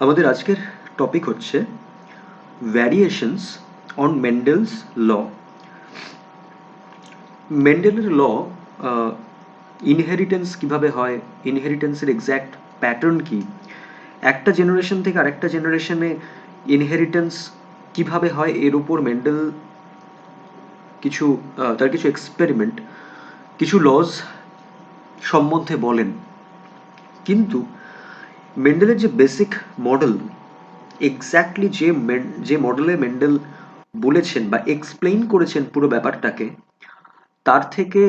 আমাদের আজকের টপিক হচ্ছে ভ্যারিয়েশনস অন মেন্ডেলস ল। মেন্ডেলের ল ইনহেরিটেন্স কিভাবে হয়, ইনহেরিটেন্সের এক্স্যাক্ট প্যাটার্ন কি, একটা জেনারেশন থেকে আরেকটা জেনারেশনে ইনহেরিটেন্স কিভাবে হয়, এর উপর মেন্ডেল কিছু তার কিছু এক্সপেরিমেন্ট, কিছু লজ সম্বন্ধে বলেন। কিন্তু মেন্ডেলের যে বেসিক মডেল, এক্স্যাক্টলি যে মডেলে মেন্ডেল বলেছেন বা এক্সপ্লেইন করেছেন পুরো ব্যাপারটাকে, তার থেকে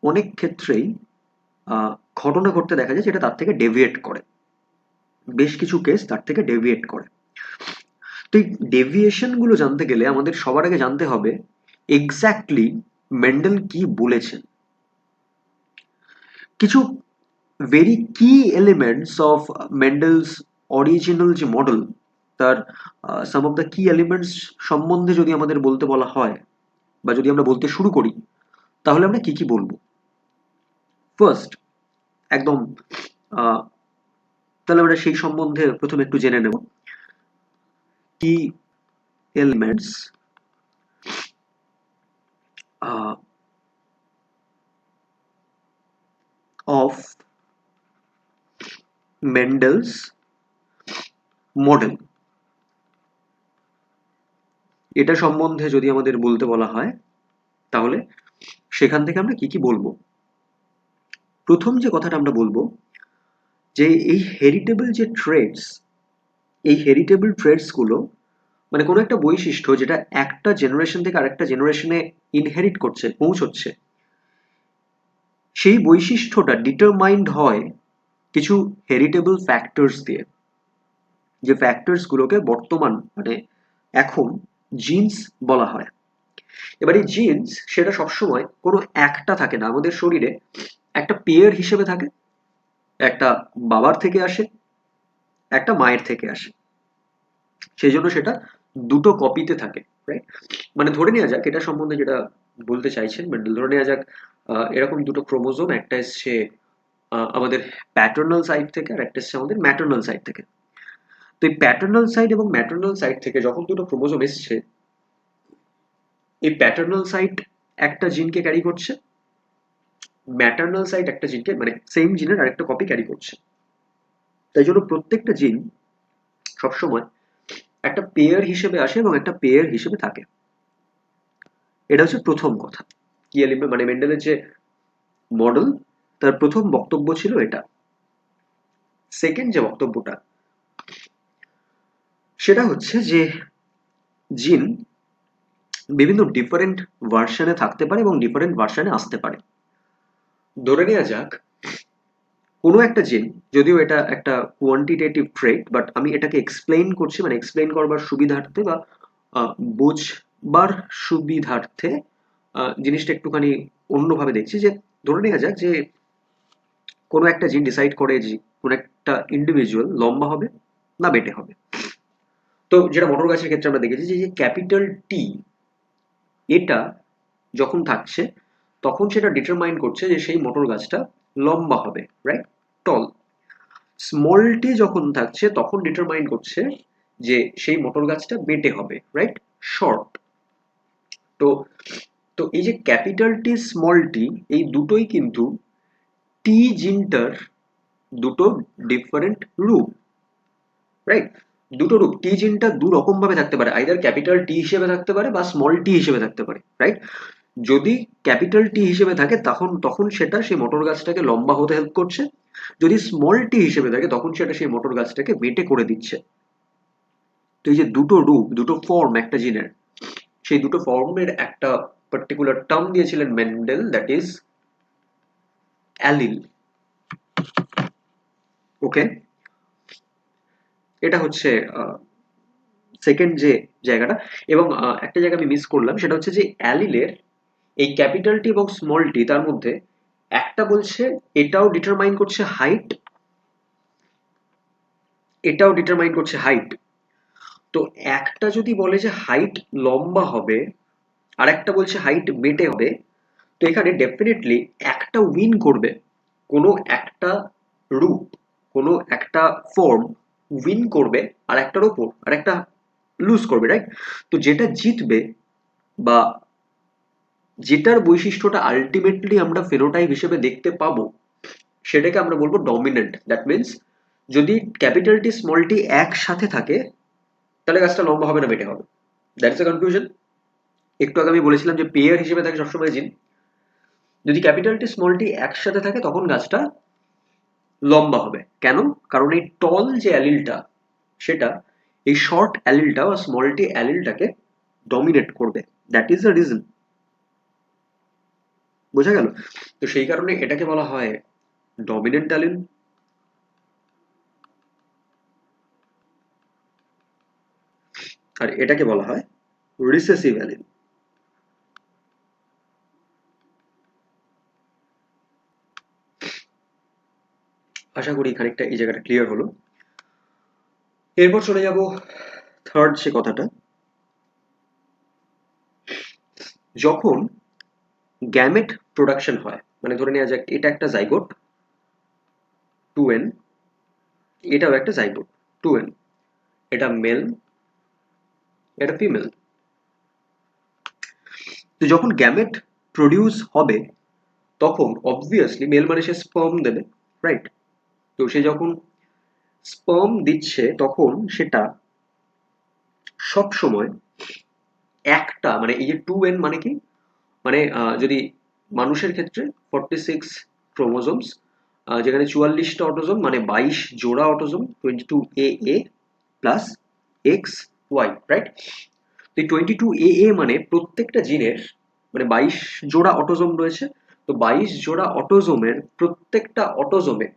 অনেক ক্ষেত্রেই ঘটনা ঘটতে দেখা যায় যেটা তার থেকে ডেভিয়েট করে। বেশ কিছু কেস তার থেকে ডেভিয়েট করে। তো এই ডেভিয়েশন গুলো জানতে গেলে আমাদের সবার আগে জানতে হবে এক্স্যাক্টলি মেন্ডেল কি বলেছেন। কিছু ভেরি কি এলিমেন্টস অফ মেন্ডেলস অরিজিনাল যে মডেল, তার সাম অফ দ্য কি এলিমেন্টস সম্বন্ধে যদি আমাদের বলতে বলা হয় বা যদি আমরা বলতে শুরু করি, তাহলে আমরা কি কি বলবো। ফার্স্ট, একদম তাহলে আমরা সেই সম্বন্ধে প্রথমে একটু জেনে নেব। কি এলিমেন্টস অফ মেন্ডেলস মডেল, এটা সম্বন্ধে যদি আমাদের বলতে বলা হয় তাহলে সেখান থেকে আমরা কি কি বলবো। প্রথম যে কথাটা আমরা বলবো যে এই হেরিটেবল যে ট্রেডস, এই হেরিটেবল ট্রেডস গুলো মানে কোনো একটা বৈশিষ্ট্য যেটা একটা জেনারেশন থেকে আরেকটা জেনারেশনে ইনহেরিট করছে, পৌঁছচ্ছে, সেই বৈশিষ্ট্যটা ডিটারমাইন্ড হয় কিছু হেরিটেবল ফ্যাক্টরস দিয়ে, যে ফ্যাক্টরস গুলোকে বর্তমান মানে এখন জিনস বলা হয়। এবার এই জিনস সেটা সবসময় কোনো একটা থাকে না, আমাদের শরীরে একটা পেয়ার হিসেবে থাকে। একটা বাবার থেকে আসে, একটা মায়ের থেকে আসে, সেই জন্য সেটা দুটো কপিতে থাকে, রাইট? মানে ধরে নেওয়া যাক, এটা সম্বন্ধে যেটা বলতে চাইছেন মেন্ডেল, ধরে নেওয়া যাক এরকম দুটো ক্রোমোজোম, একটা এসছে আমাদের প্যাটার্নাল সাইড থেকে আর একটা এসছে আমাদের ম্যাটার্নাল সাইড থেকে। তো এই প্যাটার্নাল সাইড এবং ম্যাটার্নাল সাইড থেকে যখন দুটো ক্রোমোজোম এসছে, এই প্যাটার্নাল সাইড একটা জিনকে ক্যারি করছে, ম্যাটার্নাল সাইড একটা জিনকে, মানে সেম জিনের আরেকটা কপি ক্যারি করছে। তাই জন্য প্রত্যেকটা জিন সবসময় একটা পেয়ার হিসেবে আসে এবং একটা পেয়ার হিসেবে থাকে। এটা হচ্ছে প্রথম কথা। কি এলিমেন্ট মানে মেন্ডেলের যে মডেল, তার প্রথম বক্তব্য ছিল এটা। সেকেন্ড যে বক্তব্যটা, সেটা হচ্ছে যে জিন বিভিন্ন ডিফারেন্ট ভার্সনে থাকতে পারে এবং ডিফারেন্ট ভার্সনে আসতে পারে। ধরে নেওয়া যাক কোনো একটা জিন, যদিও এটা একটা কোয়ান্টিটেটিভ ট্রেট, বাট আমি এটাকে এক্সপ্লেইন করছি, মানে এক্সপ্লেইন করবার সুবিধার্থে বা বুঝবার সুবিধার্থে জিনিসটা একটুখানি অন্যভাবে দেখছি। যে ধরে নেওয়া যাক যে কোনো একটা জিন ডিসাইড করে যে কোনো একটা ইন্ডিভিজুয়াল লম্বা হবে না বেটে হবে। তো যেটা মটর গাছের ক্ষেত্রে আমরা দেখেছি যে ক্যাপিটাল টি, এটা যখন থাকছে তখন সেটা ডিটারমাইন করছে যে সেই মটর গাছটা লম্বা হবে, রাইট, টল। স্মল টি যখন থাকছে তখন ডিটারমাইন করছে যে সেই মটর গাছটা বেটে হবে, রাইট, শর্ট। তো তো এই যে ক্যাপিটাল টি স্মল টি, এই দুটোই কিন্তু টি জিনটার দুটো ডিফারেন্ট রূপ, রাইট। দুটো রূপ, টি জিনটা দু রকম ভাবে থাকতে পারে, আইদার ক্যাপিটাল টি হিসেবে থাকতে পারে বা স্মল টি হিসেবে থাকতে পারে, রাইট। যদি ক্যাপিটাল টি হিসেবে থাকে তখন তখন সেটা সেই মটর গাছটাকে লম্বা হতে হেল্প করছে, যদি স্মল টি হিসেবে থাকে তখন সেটা সেই মটর গাছটাকে বেটে করে দিচ্ছে। তো এই যে দুটো রূপ, দুটো ফর্ম একটা জিনের, সেই দুটো ফর্মের একটা পার্টিকুলার টার্ম দিয়েছিলেন মেন্ডেল, দ্যাট ইজ অ্যালিল। ওকে, এটা হচ্ছে সেকেন্ড যে জায়গাটা। এবং একটা জায়গা আমি মিস করলাম, সেটা হচ্ছে যে অ্যালিলের এই ক্যাপিটাল টি এবং স্মল টি, তার মধ্যে একটা বলছে এটাও ডিটারমাইন করছে হাইট, এটাও ডিটারমাইন করছে হাইট। তো একটা যদি বলে যে হাইট লম্বা হবে আর একটা বলছে হাইট বেটে হবে, তো এখানে ডেফিনেটলি একটা উইন করবে, কোনো একটা রূপ, কোনো একটা ফর্ম উইন করবে আর একটার ওপর, আর একটা লুজ করবে, রাইট? তো যেটা জিতবে বা যেটার বৈশিষ্ট্যটা আলটিমেটলি আমরা ফেনোটাইপ হিসেবে দেখতে পাবো, সেটাকে আমরা বলবো ডমিনেন্ট। দ্যাট মিনস যদি ক্যাপিটাল টি স্মল টি একসাথে থাকে তাহলে গাছটা লম্বা হবে না, বেটে হবে। That's a confusion. একটু আগে আমি বলেছিলাম যে পেয়ার হিসেবে থাকে সবসময় জিন। যদি ক্যাপিটাল টি স্মল টি একসাথে থাকে তখন গাছটা লম্বা হবে। কেন? কারণ এই টল যে অ্যালিলটা, সেটা এই শর্ট অ্যালিলটা বা স্মল টি অ্যালিলটাকে ডমিনেট করবে। That is the reason. বোঝা গেল? তো সেই কারণে এটাকে বলা হয় ডমিনেন্ট অ্যালিল। আর এটাকে বলা হয় রিসেসিভ অ্যালিল। আশা করি খানিকটা এই জায়গাটা ক্লিয়ার হলো। এরপর চলে যাব থার্ড সে কথাটা। যখন গ্যামেট প্রোডাকশন হয়, মানে ধরে নেওয়া যাক এটা একটা জাইগোট 2n, এটাও একটা জাইগোট 2n, এটা মেল, এটা ফিমেল। তো যখন গ্যামেট প্রডিউস হবে তখন অবভিয়াসলি মেল মানে সে স্পার্ম দেবে, রাইট? তো সে যখন স্পার্ম দিচ্ছে তখন সেটা সব সময় একটা, মানে এই যে 2n মানে কি, মানে যদি মানুষের ক্ষেত্রে 46 ক্রোমোজোমস, যেখানে 44টা অটোজোম মানে 22 জোড়া autosome, 22 AA plus XY, right? তো এই 22 AA মানে প্রত্যেকটা জিনের, মানে 22 জোড়া অটোজোম রয়েছে। তো 22 জোড়া অটোজোমের প্রত্যেকটা অটোজোমে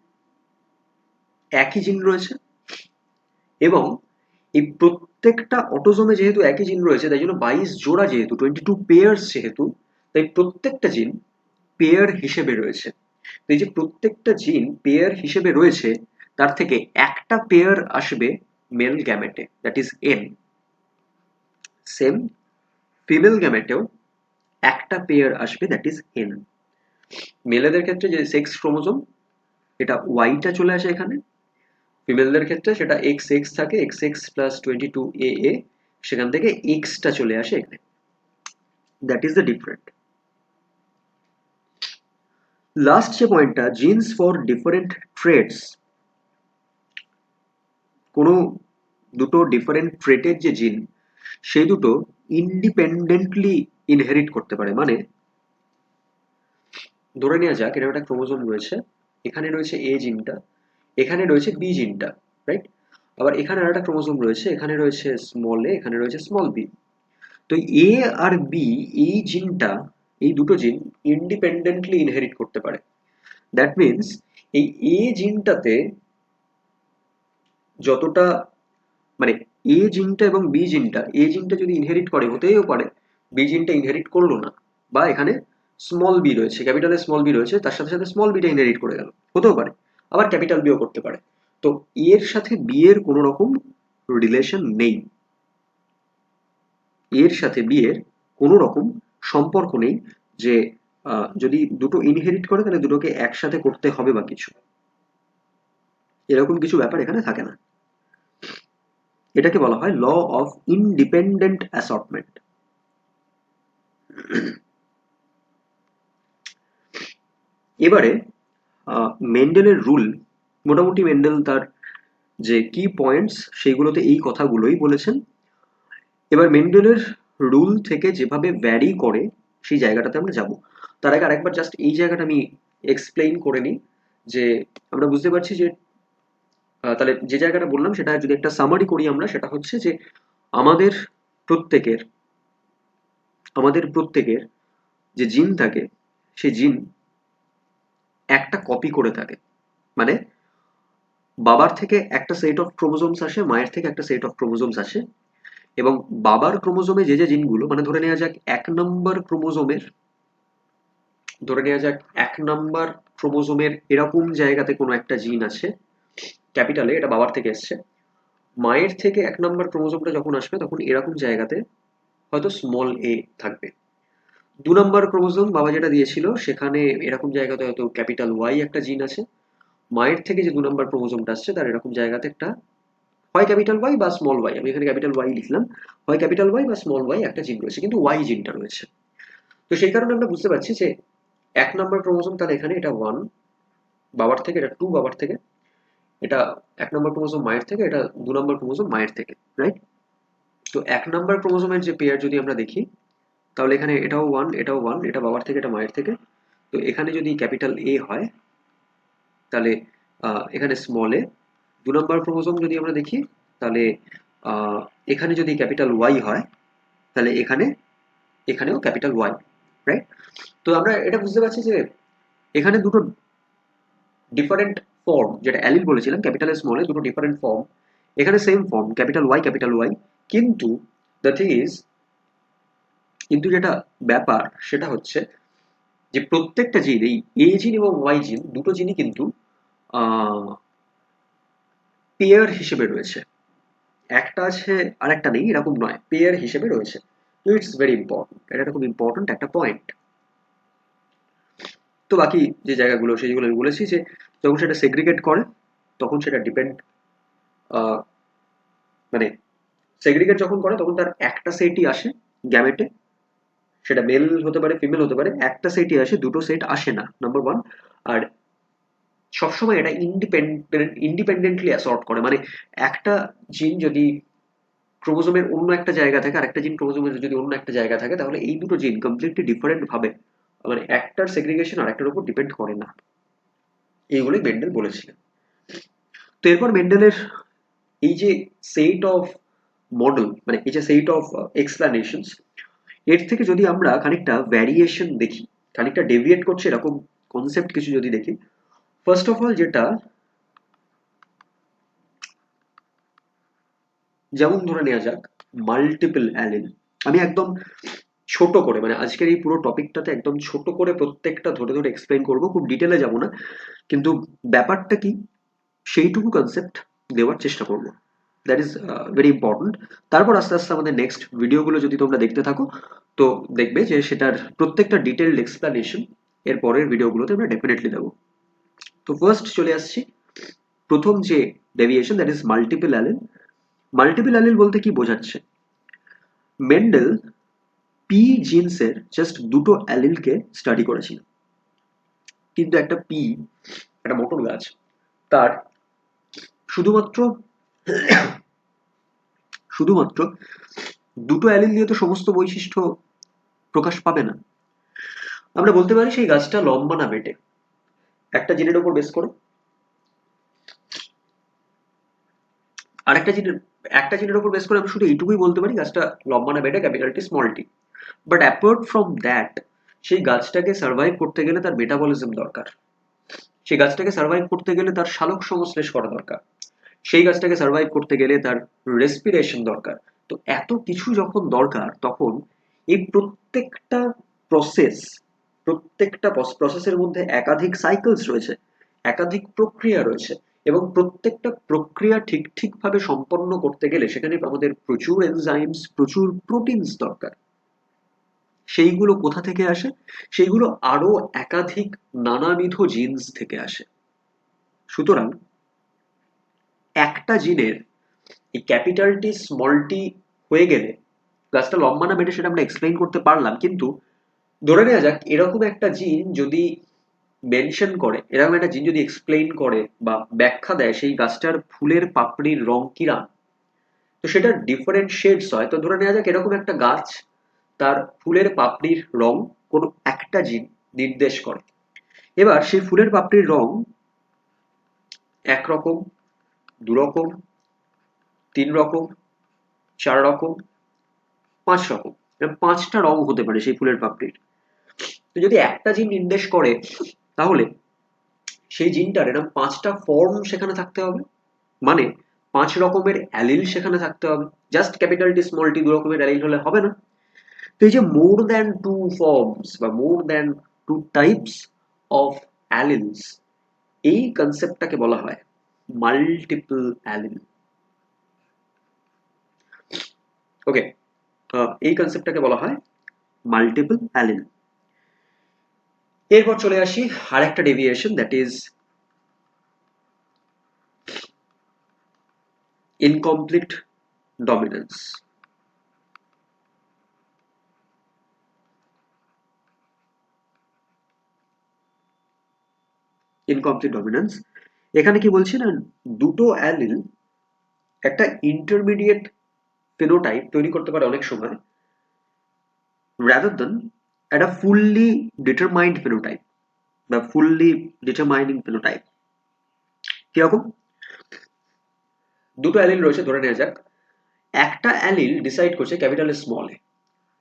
একই জিন রয়েছে, এবং এই প্রত্যেকটা অটোজোমে যেহেতু একই জিন রয়েছে তাই জন্য 22 জোড়া, যেহেতু 22 পেয়ার্স, যেহেতু তাই প্রত্যেকটা জিন পেয়ার হিসেবে রয়েছে। তো এই যে প্রত্যেকটা জিন পেয়ার হিসেবে রয়েছে, তার থেকে একটা পেয়ার আসবে মেল গ্যামেটে, that is N. Same female গ্যামেটেও একটা পেয়ার আসবে, দ্যাট ইজ এন। মেলেদের ক্ষেত্রে যে সেক্স ক্রোমোজোম, এটা ওয়াইটা চলে আসে এখানে। ফিমেলদের ক্ষেত্রে সেটা এক্স এক্স থাকে, এক্স এক্স প্লাস 22 AA, সেখান থেকে এক্সটা চলে আসে এখানে। That is the different. Last যে পয়েন্টটা, জিনস ফর ডিফারেন্ট ট্রেডস। কোনো দুটো ডিফারেন্ট ট্রেটের যে জিন, সেই দুটো ইন্ডিপেন্ডেন্টলি ইনহেরিট করতে পারে। মানে ধরে নেওয়া যাক এটা একটা ক্রোমোজোম রয়েছে, এখানে রয়েছে এ জিনটা, এখানে রয়েছে বি জিনটা, রাইট? আবার এখানে আর একটা ক্রোমোজোম রয়েছে, এখানে রয়েছে স্মল এ, এখানে রয়েছে স্মল বি। তো এ আর বি, এই জিনটা, এই দুটো জিন ইন্ডিপেন্ডেন্টলি ইনহেরিট করতে পারে। দ্যাট মিনস এই এ জিনটাতে যতটা, মানে এ জিনটা এবং বি জিনটা, এ জিনটা যদি ইনহেরিট করে হতেও পারে বি জিনটা ইনহেরিট করলো না, বা এখানে স্মল বি রয়েছে, ক্যাপিটালে স্মল বি রয়েছে, তার সাথে সাথে স্মল বিটা ইনহেরিট করে গেল, হতেও পারে। আবার ক্যাপিটাল বিও করতে পারে। তো এর সাথে বি এর কোনো রকম রিলেশন নেই, এর সাথে বি এর কোনো রকম সম্পর্ক নেই যে যদি দুটো ইনহেরিট করে তাহলে দুটোকে একসাথে করতে হবে বা কিছু, এরকম কিছু ব্যাপার এখানে থাকে না। এটাকে বলা হয় ল অফ ইনডিপেন্ডেন্ট অ্যাসর্টমেন্ট। এবারে মেন্ডেলের রুল, মোটামুটি মেন্ডেল তার যে কি পয়েন্টস সেইগুলোতে এই কথাগুলোই বলেছেন। এবার মেন্ডেলের রুল থেকে যেভাবে ভ্যারি করে সেই জায়গাটাতে আমরা যাব। তার আগে আরেকবার জাস্ট এই জায়গাটা আমি এক্সপ্লেইন করে নিই, যে আমরা বুঝতে পারছি যে তাহলে যে জায়গাটা বললাম সেটা যদি একটা সামারি করি আমরা, সেটা হচ্ছে যে আমাদের প্রত্যেকের আমাদের প্রত্যেকের যে জিন থাকে, সেই জিন একটা কপি করে থাকে। মানে বাবার থেকে একটা সেট অফ ক্রোমোজোমস আসে, মায়ের থেকে একটা সেট অফ ক্রোমোজোমস আসে, এবং বাবার ক্রোমোজোমে যে যে জিনগুলো, মানে ধরে নেওয়া যাক 1 নম্বর ক্রোমোজোমের এরকম জায়গাতে কোনো একটা জিন আছে ক্যাপিটালে, এটা বাবার থেকে এসছে। মায়ের থেকে 1 নম্বর ক্রোমোজোমটা যখন আসবে তখন এরকম জায়গাতে হয়তো স্মল এ থাকবে। 2 নম্বর ক্রোমোজোম বাবা যেটা দিয়েছিল সেখানে এরকম জায়গাতে হয়তো ক্যাপিটাল ওয়াই একটা জিন আছে। মায়ের থেকে যে 2 নম্বর ক্রোমোজোমটা আসছে তার এরকম জায়গাতে একটা হয় ক্যাপিটাল ওয়াই বা স্মল ওয়াই, আমি এখানে ক্যাপিটাল ওয়াই লিখলাম, হয় ক্যাপিটাল ওয়াই বা স্মল ওয়াই একটা জিন রয়েছে, কিন্তু ওয়াই জিনটা রয়েছে। তো সেই কারণে আমরা বুঝতে পারছি যে 1 নম্বর ক্রোমোজোম তাহলে এখানে এটা 1 বাবার থেকে, এটা 2 বাবার থেকে, এটা 1 নম্বর ক্রোমোজোম মায়ের থেকে, এটা 2 নম্বর ক্রোমোজোম মায়ের থেকে, রাইট? তো 1 নম্বর ক্রোমোজোমের যে পেয়ার যদি আমরা দেখি, তাহলে এখানে এটাও 1, এটাও 1, এটা বাবার থেকে, এটা মায়ের থেকে। তো এখানে যদি ক্যাপিটাল এ হয় তাহলে এখানে স্মল এ। 2 নম্বর ক্রোমোজোম যদি আমরা দেখি তাহলে এখানে যদি ক্যাপিটাল ওয়াই হয় তাহলে এখানেও ক্যাপিটাল ওয়াই, রাইট? তো আমরা এটা বুঝতে পারছি যে এখানে দুটো ডিফারেন্ট ফর্ম, যেটা অ্যালিল বলেছিলাম ক্যাপিটাল স্মলে, দুটো ডিফারেন্ট ফর্ম, এখানে সেম ফর্ম ক্যাপিটাল ওয়াই, কিন্তু দ্য থিং ইজ, কিন্তু যেটা ব্যাপার সেটা হচ্ছে যে প্রত্যেকটা জিন, এই এ জিন এবং ওয়াই জিন দুটো জিনই কিন্তু পেয়ার হিসেবে রয়েছে, একটা আছে আর একটা নেই এরকম নয়, পেয়ার হিসেবে রয়েছে। তো ইটস ভেরি ইম্পর্টেন্ট, এটা খুব ইম্পর্টেন্ট একটা পয়েন্ট। তো বাকি যে জায়গাগুলো সেইগুলো আমি বলেছি যে যখন সেটা সেগ্রিগেট করে তখন সেটা ডিপেন্ড, মানে সেগ্রিগেট যখন করে তখন তার একটা সেটই আসে গ্যামেটে, সেটা মেল হতে পারে ফিমেল হতে পারে, একটা সেটই আসে, দুটো সেট আসে না, নাম্বার ওয়ান। আর সবসময় এটা ইন্ডিপেন্ডেন্টলি অ্যাসর্ট করে, মানে একটা জিন যদি ক্রোমোজোমের অন্য একটা জায়গা থাকে আর একটা জিন ক্রোমোজোমের যদি অন্য একটা জায়গা থাকে, তাহলে এই দুটো জিন কমপ্লিটলি ডিফারেন্ট ভাবে, মানে একটার সেগ্রিগেশন আর একটার উপর ডিপেন্ড করে না, এইগুলোই মেন্ডেল বলেছিলেন। তো এরপর মেন্ডেলের এই যে সেট অফ মডেল, মানে এই যে সেট অফ এক্সপ্লানেশনস, এর থেকে যদি আমরা খানিকটা ভ্যারিয়েশন দেখি, খানিকটা ডেভিয়েট করছে এরকম কনসেপ্ট কিছু যদি দেখি, ফার্স্ট অফ অল যেটা, যেমন ধরে নেওয়া যাক মাল্টিপল অ্যালিল। আমি একদম ছোট করে, মানে আজকের এই পুরো টপিকটাতে একদম ছোট করে প্রত্যেকটা ধরে ধরে এক্সপ্লেন করবো, খুব ডিটেলে যাব না, কিন্তু ব্যাপারটা কি সেইটুকু কনসেপ্ট দেওয়ার চেষ্টা করবো, দ্যাট ইজ ভেরি ইম্পর্টেন্ট। তারপর আস্তে আস্তে আমাদের নেক্সট ভিডিওগুলো যদি তোমরা দেখতে থাকো, তো দেখবে যে সেটার প্রত্যেকটা ডিটেলড এক্সপ্লানেশন এর পরের ভিডিওগুলোতে আমরা ডেফিনেটলি দেবো। তো ফার্স্ট চলে আসছি প্রথম যে deviation, that is multiple allele. Multiple allele বলতে কি বোঝাচ্ছে? মেন্ডেল পি জিনসের জাস্ট দুটো অ্যালিলকে স্টাডি করেছিল, কিন্তু একটা পি, একটা মটর গাছ, তার শুধুমাত্র শুধুমাত্র দুটো অ্যালিল দিয়ে তো সমস্ত বৈশিষ্ট্য প্রকাশ পাবে না। আমরা বলতে পারি সেই গাছটা লম্বা না বেটে, একটা জিনের উপর বেস করে একটা জিনের উপর বেস করে আমি শুধু এইটুকুই বলতে পারি গাছটা লম্বা না বেটে, capital T small tea. But apart from that, সেই গাছটাকে সার্ভাইভ করতে গেলে তার মেটাবলিজম দরকার, সেই গাছটাকে সার্ভাইভ করতে গেলে তার শালক সংশ্লেষ করা দরকার, সেই গাছটাকে সার্ভাইভ করতে গেলে তার রেসপিরেশন দরকার। তো এত কিছু যখন দরকার, তখন এই প্রসেস প্রত্যেকটা প্রসেসের মধ্যে একাধিক সাইকেলস রয়েছে, একাধিক প্রক্রিয়া রয়েছে, এবং প্রত্যেকটা প্রক্রিয়া ঠিক ঠিকভাবে সম্পন্ন করতে গেলে সেখানে আমাদের প্রচুর এনজাইমস, প্রচুর প্রোটিনস দরকার। সেইগুলো কোথা থেকে আসে? সেইগুলো আরো একাধিক নানাবিধ জিনস থেকে আসে। সুতরাং একটা জিনের এই ক্যাপিটাল টি স্মল টি হয়ে গেলে গাছটা লম্বা না বেটে সেটা আমরা এক্সপ্লেইন করতে পারলাম, কিন্তু ধরে নেওয়া যাক এরকম একটা জিন যদি মেনশন করে, এরকম একটা জিন যদি এক্সপ্লেইন করে বা ব্যাখ্যা দেয় সেই গাছটার ফুলের পাপড়ির রং কিরাম, তো সেটা ডিফারেন্ট শেডস হয়। তো ধরে নেওয়া যাক এরকম একটা গাছ, তার ফুলের পাপড়ির রং কোনো একটা জিন নির্দেশ করে। এবার সেই ফুলের পাপড়ির রং একরকম, দুরকম, 3 রকম, 4 রকম, 5 রকম, পাঁচটা রং হতে পারে সেই ফুলের পাপড়ির। তো যদি একটা জিন নির্দেশ করে, তাহলে সেই জিনটার এরকম 5টা ফর্ম সেখানে থাকতে হবে, মানে 5 রকমের অ্যালিল সেখানে থাকতে হবে। Just capital T small tea 2 রকমের অ্যালিল হলে হবে না। তো এই যে মোর দ্যান 2 ফর্মস বা মোর দ্যান 2 টাইপস অফ অ্যালিলস, এই কনসেপ্টটাকে বলা হয় মাল্টিপল অ্যালিল। ওকে, এই কনসেপ্টটাকে বলা হয় মাল্টিপল অ্যালিল। এরপর চলে আসি আরেকটা deviation, that is incomplete dominance. Incomplete dominance এখানে কি বলছি না, দুটো অ্যালিল একটা ইন্টারমিডিয়েট ফিনোটাইপ তৈরি করতে পারে অনেক সময়, rather than একটা ফুললি ডিটারমাইন্ড ফিনোটাইপ বা ফুললি ডিটারমাইনিং ফিনোটাইপ। কিরকম? দুটো অ্যালিল রয়েছে, ধরে নেওয়া যাক একটা অ্যালিল ডিসাইড করছে ক্যাপিটাল স্মল এ,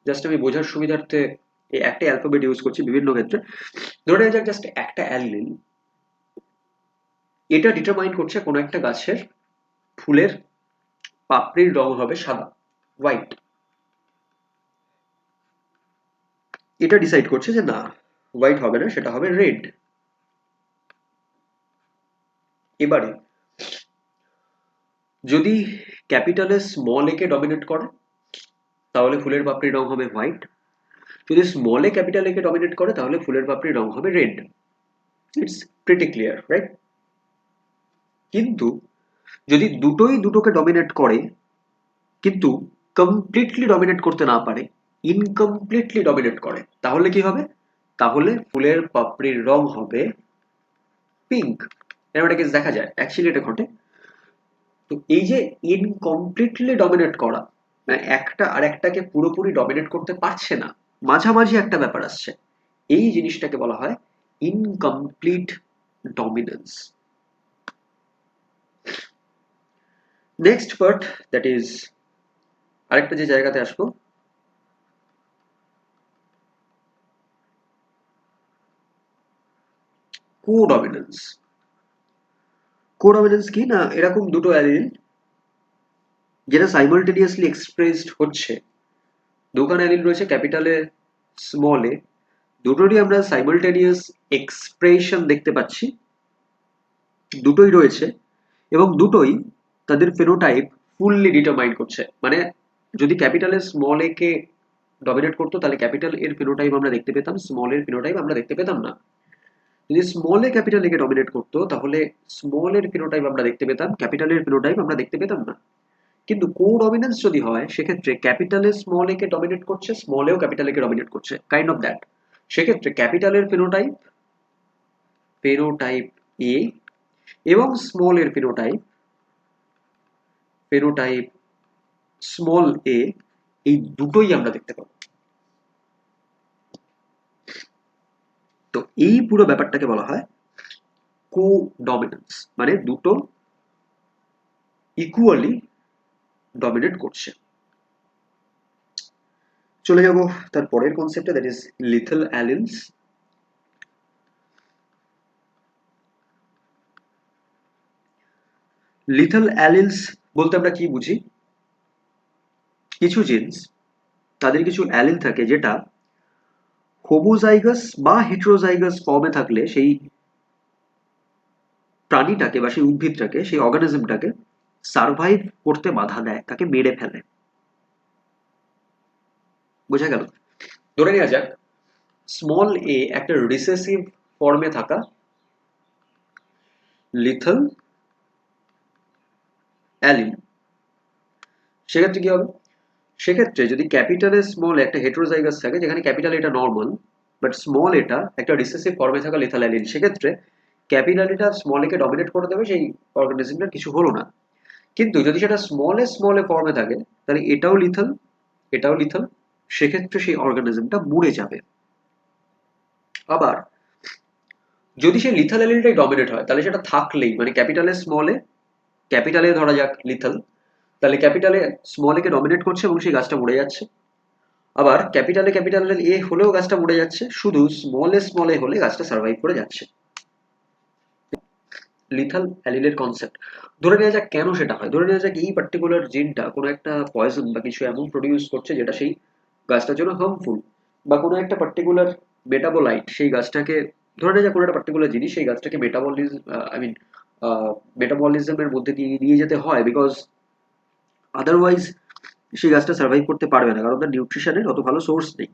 জাস্ট আমি বোঝার সুবিধার্থে এই একটা অ্যালফাবেট ইউজ করছি বিভিন্ন ক্ষেত্রে। ধরে নেওয়া যাক জাস্ট একটা অ্যালিল এটা ডিটারমাইন করছে কোনো একটা গাছের ফুলের পাপড়ির রং হবে সাদা, হোয়াইট। এটা ডিসাইড করছে যে না, হোয়াইট হবে না, সেটা হবে রেড। এবারে যদি ক্যাপিটালে স্মল এ কে ডমিনেট করে তাহলে ফুলের পাপড়ির রং হবে হোয়াইট, যদি small A capital A K dominate করে তাহলে ফুলের পাপড়ির রং হবে red. It's pretty clear, right? কিন্তু যদি দুটোই দুটোকে ডমিনেট করে কিন্তু কমপ্লিটলি ডমিনেট করতে না পারে, ইনকমপ্লিটলি ডমিনেট করে, তাহলে কি হবে? তাহলে ফুলের পাপড়ির রং হবে পিঙ্ক। এরকম একটা কেস দেখা যায়, অ্যাকচুয়ালি এটা ঘটে। তো এই যে ইনকমপ্লিটলি ডমিনেট করা, মানে একটা আর একটাকে পুরোপুরি ডমিনেট করতে পারছে না, মাঝামাঝি একটা ব্যাপার আসছে, এই জিনিসটাকে বলা হয় incomplete dominance. Next part, that is আরেকটা যে জায়গাতে আসবো, কোডমিনেন্স। কোডমিনেন্স কি না, এরকম দুটো অ্যালিল যেটা সাইমালটেনিয়াসলি এক্সপ্রেসড হচ্ছে, দুখানে অ্যালিল রয়েছে ক্যাপিটালে স্মলে, দুটোরই আমরা সাইমালটেনিয়াস এক্সপ্রেশন দেখতে পাচ্ছি, দুটোই রয়েছে এবং দুটোই তাদের ফেনোটাইপ ফুললি ডিটারমাইন করছে। মানে যদি ক্যাপিটালে স্মল এ কে ডমিনেট করতো তাহলে ক্যাপিটাল এর ফেনোটাইপ আমরা দেখতে পেতাম, স্মল এর ফেনোটাইপ আমরা দেখতে পেতাম না। যদি small A capital A K dominate করতো তাহলে স্মল এর ফেনোটাইপ আমরা দেখতে পেতাম, ক্যাপিটাল এর ফেনোটাইপ আমরা দেখতে পেতাম না। কিন্তু কোডমিনেন্স যদি হয় সেক্ষেত্রে ক্যাপিটালে স্মল এ কে ডমিনেট করছে, স্মল এও ক্যাপিটাল এ কে ডমিনেট করছে, কাইন্ড অফ দ্যাট। সেক্ষেত্রে ক্যাপিটালের ফেনোটাইপ ফেনোটাইপ এ এবং স্মল এর ফেনোটাইপ ফেনোটাইপ স্মল এ, এই দুটোই আমরা দেখতে পাবো। তো এই পুরো ব্যাপারটাকে বলা হয় কোডমিনেন্স, মানে দুটো ইকুয়ালি ডমিনেট করছে। চলে যাব তার পরের কনসেপ্টে, দ্যাট ইজ লিথল অ্যালিলস। লিথল অ্যালিলস বলতে আমরা কি বুঝি? কিছু জিনস, তাদের কিছু অ্যালিল থাকে যেটা হোমোজাইগাস বা হেটেরোজাইগাস ফর্মে থাকলে সেই প্রাণীটাকে বা সেই উদ্ভিদটাকে, সেই অর্গানিজমটাকে সার্ভাইভ করতে বাধা দেয়, তাকে মেরে ফেলে। বোঝা গেল? ধরে নেওয়া যাক স্মল এ একটা রিসেসিভ ফর্মে থাকা লিথল অ্যালিল। সেক্ষেত্রে কি হবে? সেক্ষেত্রে যদি ক্যাপিটালে স্মল একটা হেটেরোজাইগাস থাকে যেখানে ক্যাপিটাল এটা নর্মাল বাট স্মল এটা একটা রিসেসিভ ফর্মে থাকা লিথল অ্যালিল, সেক্ষেত্রে ক্যাপিটাল এটা স্মল একে ডমিনেট করে দেবে, সেই অর্গানিজমটার কিছু হলো না। কিন্তু যদি সেটা স্মল এ ফর্মে থাকে তাহলে এটাও লিথল, এটাও লিথল, সেক্ষেত্রে সেই অর্গানিজমটা মরে যাবে। আবার যদি সেই লিথল অ্যালিলটাই ডমিনেট হয় তাহলে সেটা থাকলেই, মানে ক্যাপিটালে স্মলে, ক্যাপিটালে ধরা যাক লিথল, তাহলে ক্যাপিটালে স্মল একে ডমিনেট করছে এবং সেই গাছটা মরে যাচ্ছে। আবার ক্যাপিটালে এ হলেও গাছটা মরে যাচ্ছে, শুধু স্মল এ হলে গাছটা সার্ভাইভ করে যাচ্ছে। লিথাল অ্যালিলের কনসেপ্ট। ধরে নেওয়া যাক কেন সেটা হয়, ধরে নেওয়া যাক এই পার্টিকুলার জিনটা কোনো একটা পয়জন বা কিছু এমন প্রডিউস করছে যেটা সেই গাছটার জন্য হার্মফুল, বা কোনো একটা পার্টিকুলার মেটাবোলাইট সেই গাছটাকে, ধরে নেওয়া যাক কোনো একটা পার্টিকুলার জিনিস সেই গাছটাকে মেটাবলিজমের মধ্যে দিয়ে নিয়ে যেতে হয়, বিকজ আদারওয়াইজ সেই গাছটা সার্ভাইভ করতে পারবে না, কারণ তার নিউট্রিশনের অত ভালো সোর্স নেই।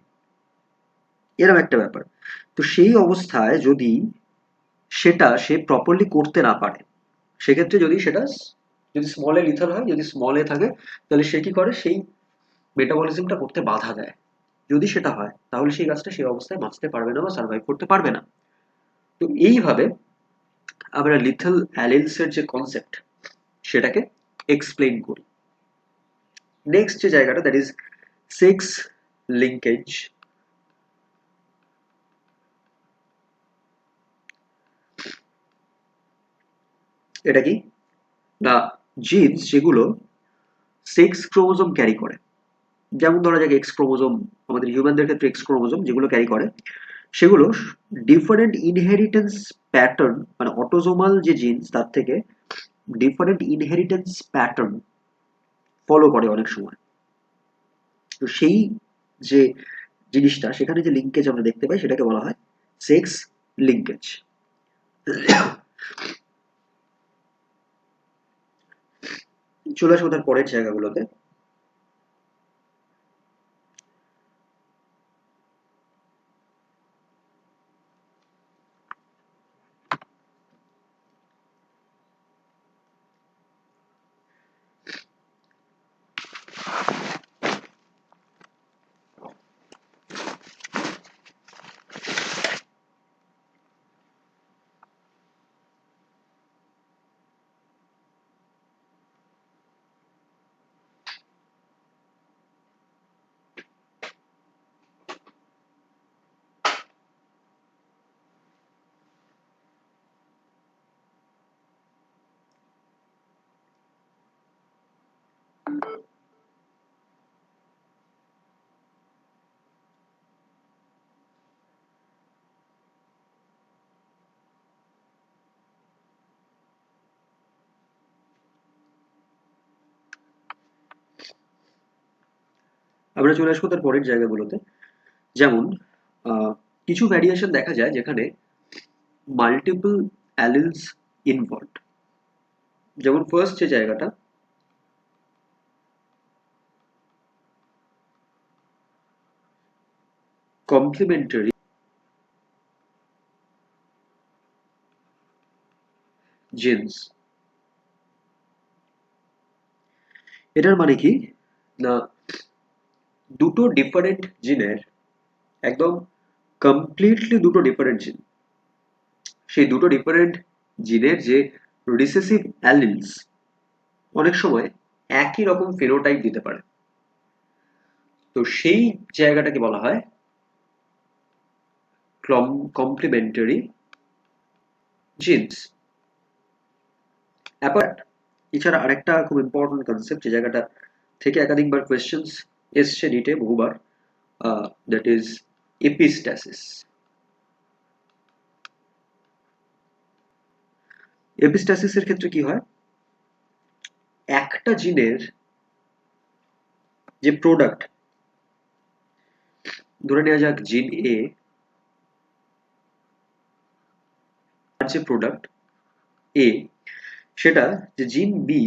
এরকম একটা ব্যাপার। তো সেই অবস্থায় যদি সেটা সে প্রপারলি করতে না পারে, সেক্ষেত্রে যদি সেটা যদি স্মলে লিথাল হয়, যদি স্মলে থাকে, তাহলে সে কি করে, সেই মেটাবলিজমটা করতে বাধা দেয়। যদি সেটা হয় তাহলে সেই গাছটা সেই অবস্থায় বাঁচতে পারবে না বা সার্ভাইভ করতে পারবে না। তো এইভাবে আমরা লিথাল অ্যালিলস এর যে কনসেপ্ট সেটাকে এক্সপ্লেইন করি। নেক্সট যে জায়গাটা, দ্যাট ইজ সেক্স লিঙ্কেজ। এটা কি না, জিনস যেগুলো সেক্স ক্রোমোজোম ক্যারি করে, যেমন ধরা যাক এক্স ক্রোমোজোম, আমাদের হিউম্যানদের ক্ষেত্রে এক্স ক্রোমোজোম যেগুলো ক্যারি করে, সেগুলো ডিফারেন্ট ইনহেরিটেন্স প্যাটার্ন, মানে অটোজোমাল যে জিনস তার থেকে ডিফারেন্ট ইনহেরিটেন্স প্যাটার্ন ফলো করে অনেক সময়। তো সেই যে জিনিসটা, সেখানে যে লিঙ্কেজ আমরা দেখতে পাই সেটাকে বলা হয় সেক্স লিঙ্কেজ। চলে আসবো তার পরের জায়গাগুলোতে। আমরা চলে আসবো তার পরের জায়গাগুলোতে। যেমন কিছু ভ্যারিয়েশন দেখা যায় যেখানে মাল্টিপল অ্যালিলস ইনভলভড। যেমন ফার্স্ট যে জায়গাটা, কমপ্লিমেন্টারি জিনস। এটার মানে কি না, দুটো ডিফারেন্ট জিনের, একদম কমপ্লিটলি দুটো ডিফারেন্ট জিন, সেই দুটো ডিফারেন্ট জিনের যে রিসেসিভ অ্যালিলস অনেক সময় একই রকম ফিনোটাইপ দিতে পারে। তো সেই জায়গাটাকে বলা হয় কমপ্লিমেন্টারি জিনস। অ্যাপার্ট, এছাড়া আরেকটা খুব ইম্পর্টেন্ট কনসেপ্ট যে জায়গাটা থেকে একাধিকবার কোয়েশ্চেন্স এসছে নিটে বহুবার, দ্যাট ইজ এপিস্ট্যাসিস। এপিস্ট্যাসিসের ক্ষেত্রে কি হয়, একটা জিনের যে প্রোডাক্ট, ধরে নেওয়া যাক জিন এ, তার যে প্রোডাক্ট এ, সেটা যে জিন বি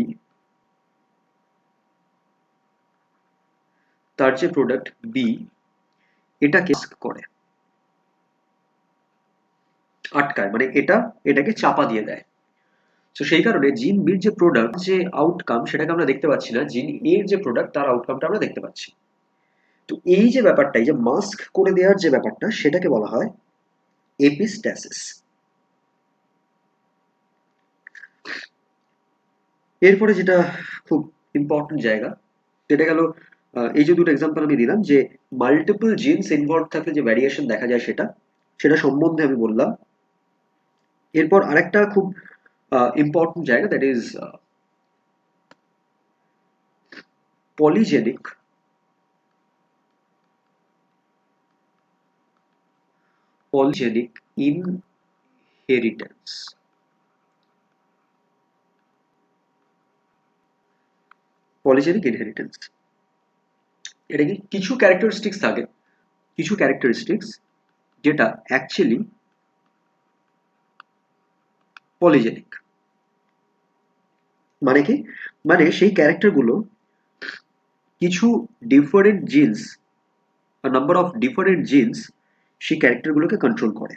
তার যে প্রোডাক্ট বি, এটাকে করে আটকায়, মানে এটাকে চাপা দিয়ে দেয়। তো সেই কারণে জিন বির যে প্রোডাক্ট, যে আউটকাম, সেটাকে আমরা দেখতে পাচ্ছি না, জিন এর যে প্রোডাক্ট তার আউটকামটা আমরা দেখতে পাচ্ছি। তো এই যে ব্যাপারটা, এই যে মাস্ক করে দেওয়ার যে ব্যাপারটা, সেটাকে বলা হয় এপিস্ট্যাসিস। এরপরে যেটা খুব ইম্পর্টেন্ট জায়গা, সেটা গেল এই যে দুটো এক্সাম্পল আমি দিলাম, যে মাল্টিপল জিনস ইনভলভ থাকলে যে ভ্যারিয়েশন দেখা যায় সেটা সেটা সম্বন্ধে আমি বললাম। এরপর আরেকটা খুব ইম্পর্টেন্ট জায়গা, that is polygenic polygenic inheritance. Polygenic inheritance এটা কি, কিছু ক্যারেক্টারিস্টিক্স থাকে, কিছু ক্যারেক্টারিস্টিক্স যেটা অ্যাকচুয়ালি পলিজেনিক। মানে কি, মানে সেই ক্যারেক্টারগুলো কিছু different genes, number of different genes সেই ক্যারেক্টারগুলোকে কন্ট্রোল করে।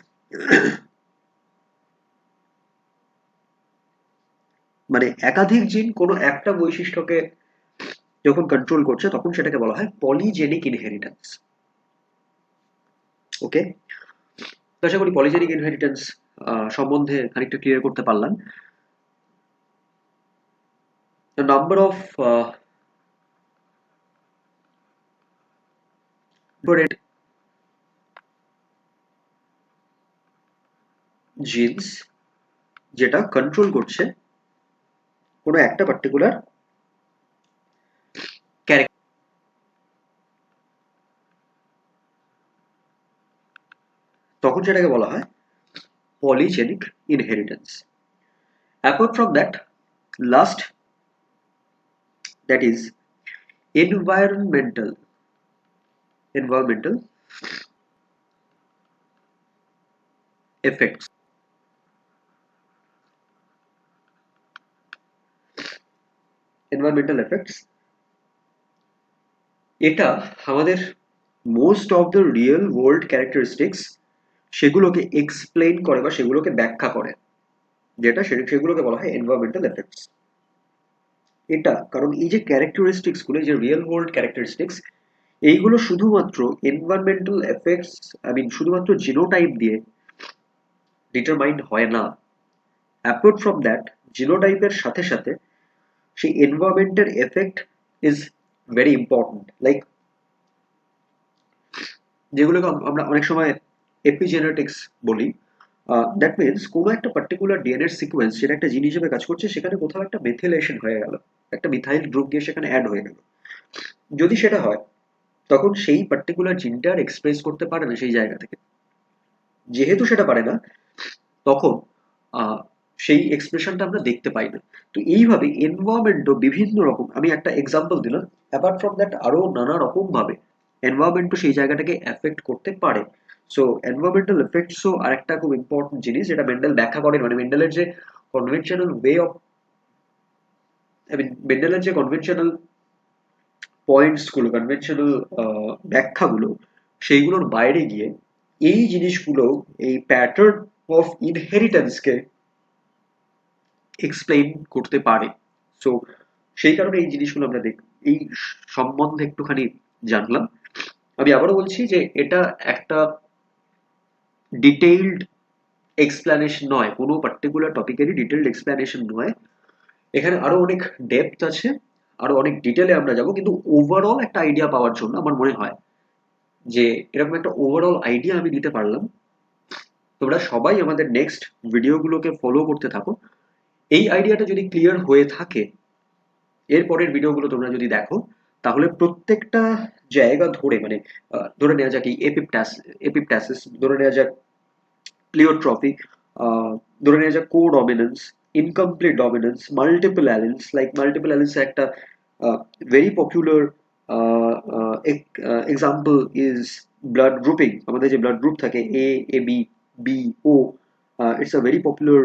মানে একাধিক জিন কোনো একটা বৈশিষ্ট্যকে যখন কন্ট্রোল করছে তখন সেটাকে বলা হয় পলিজেনিক ইনহেরিটেন্স। ওকে, তো আশা করি পলিজেনিক ইনহেরিটেন্স সম্বন্ধে খানিকটা ক্লিয়ার করতে পারলাম। The number of different genes যেটা কন্ট্রোল করছে কোনো একটা পার্টিকুলার ক্যারেক্টার, তখন সেটাকে বলা হয় polygenic inheritance. Apart from that, last, that is environmental effects। environmental effects এটা আমাদের most of the real world characteristics সেগুলোকে এক্সপ্লেইন করে বা সেগুলোকে ব্যাখ্যা করে, যেটা সেগুলোকে বলা হয় এনভায়রনমেন্টাল এফেক্টস। এটা কারণ এই যে ক্যারেক্টারিস্টিক্স গুলো, যে রিয়েল ওয়ার্ল্ড ক্যারেক্টারিস্টিক্স, এইগুলো শুধুমাত্র এনভায়রনমেন্টাল এফেক্টস, আই মিন শুধুমাত্র জিনোটাইপ দিয়ে ডিটারমাইন্ড হয় না। অ্যাপার্ট ফ্রম দ্যাট, জিনোটাইপের সাথে সাথে সেই এনভায়রনমেন্টের effect is very important. Like যেগুলোকে আমরা অনেক সময় এপিজেনেটিক্স বলি, দ্যাট মিনস কোনো একটা পার্টিকুলার ডিএনএর সিকোয়েন্স সেটা একটা জিন হিসেবে কাজ করছে, সেখানে কোথাও একটা মেথিলেশন হয়ে গেল, একটা মিথাইল গ্রুপ গিয়ে সেখানে অ্যাড হয়ে গেল। যদি সেটা হয় তখন সেই পার্টিকুলার জিনটা আর এক্সপ্রেস করতে পারে না সেই জায়গা থেকে। যেহেতু সেটা পারে না, তখন সেই এক্সপ্রেশনটা আমরা দেখতে পাই না। তো এইভাবে এনভায়রনমেন্টও বিভিন্ন রকম, আমি একটা এক্সাম্পল দিলাম, অ্যাপার্ট ফ্রম দ্যাট আরো নানা রকম ভাবে এনভায়রনমেন্টও সেই জায়গাটাকে এফেক্ট করতে পারে। সো এনভায়রনমেন্টাল এফেক্টসও আরেকটা খুব ইম্পর্টেন্ট জিনিস যেটা মেন্ডেল ব্যাখ্যা করেন। মানে মেন্ডেলের যে conventional way of, I mean মেন্ডেলের যে কনভেনশনাল পয়েন্টস গুলো, কনভেনশনাল ব্যাখ্যাগুলো, সেইগুলোর বাইরে গিয়ে এই জিনিসগুলো, এই প্যাটার্ন অফ ইনহেরিটেন্সকে এক্সপ্লেইন করতে পারে। সো সেই কারণে এই জিনিসগুলো আমরা এই সম্বন্ধে একটুখানি জানলাম। আমি আবারও বলছি যে এটা একটা ডিটেইলড এক্সপ্লানেশন নয়, কোনো পার্টিকুলার টপিকেরই ডিটেইলড এক্সপ্লানেশন নয়। এখানে আরো অনেক ডেপথ আছে, আরো অনেক ডিটেলে আমরা যাব, কিন্তু ওভারঅল একটা আইডিয়া পাওয়ার জন্য আমার মনে হয় যে এরকম একটা ওভারঅল আইডিয়া আমি দিতে পারলাম। তোমরা সবাই আমাদের নেক্সট ভিডিওগুলোকে ফলো করতে থাকো। এই আইডিয়াটা যদি ক্লিয়ার হয়ে থাকে, এরপরের ভিডিওগুলো তোমরা যদি দেখো, তাহলে প্রত্যেকটা জায়গা ধরে, মানে ধরে নেওয়া যাক এই এপিপটাসিস, ধরে নেওয়া যাক প্লিওট্রফি, ধরে নেওয়া যাক codominance, incomplete dominance, multiple alleles. Like multiple alleles একটা very popular example is blood grouping. আমাদের যে ব্লাড গ্রুপ থাকে A, A B, B, O, it's a very popular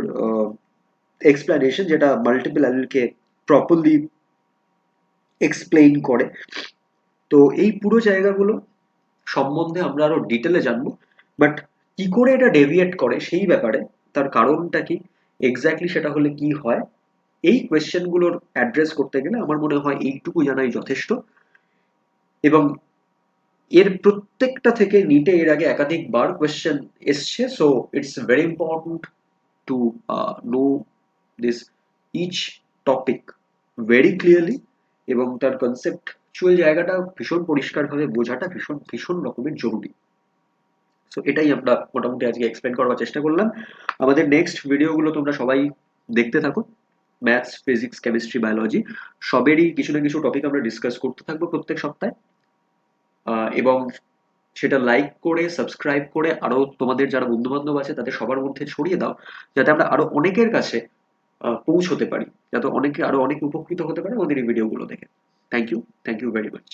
explanation যেটা মাল্টিপল অ্যালিলকে প্রপারলি এক্সপ্লেইন করে। তো এই পুরো জায়গাগুলো সম্বন্ধে আমরা আরো ডিটেলে জানবো, বাট কি করে এটা ডেভিয়েট করে সেই ব্যাপারে, তার কারণটা কি এক্স্যাক্টলি, সেটা হলে কি হয়, এই কোয়েশ্চেনগুলোর অ্যাড্রেস করতে গেলে আমার মনে হয় এইটুকু জানাই যথেষ্ট। এবং এর প্রত্যেকটা থেকে নিটে এর আগে একাধিকবার কোয়েশ্চেন এসছে। So it's very important to know this each topic very clearly, এবং তার কনসেপ্টচুয়াল জায়গাটা ভীষণ পরিষ্কারভাবে বোঝাটা ভীষণ ভীষণ রকমের জরুরি। সো এটাই আমরা মোটামুটি আজকে এক্সপ্লেন করার চেষ্টা করলাম। আমাদের নেক্সট ভিডিওগুলো তোমরা সবাই দেখতে থাকো। ম্যাথস, ফিজিক্স, কেমিস্ট্রি, বায়োলজি সবেরই কিছু না কিছু টপিক আমরা ডিসকাস করতে থাকবো প্রত্যেক সপ্তাহে। এবং সেটা লাইক করে, সাবস্ক্রাইব করে আরো তোমাদের যারা বন্ধু বান্ধব আছে তাদের সবার মধ্যে ছড়িয়ে দাও, যাতে আমরা আরো অনেকের কাছে পৌঁছতে পারি, যাতে অনেকে আরো অনেক উপকৃত হতে পারে আমাদের এই ভিডিওগুলো দেখে। Thank you very much.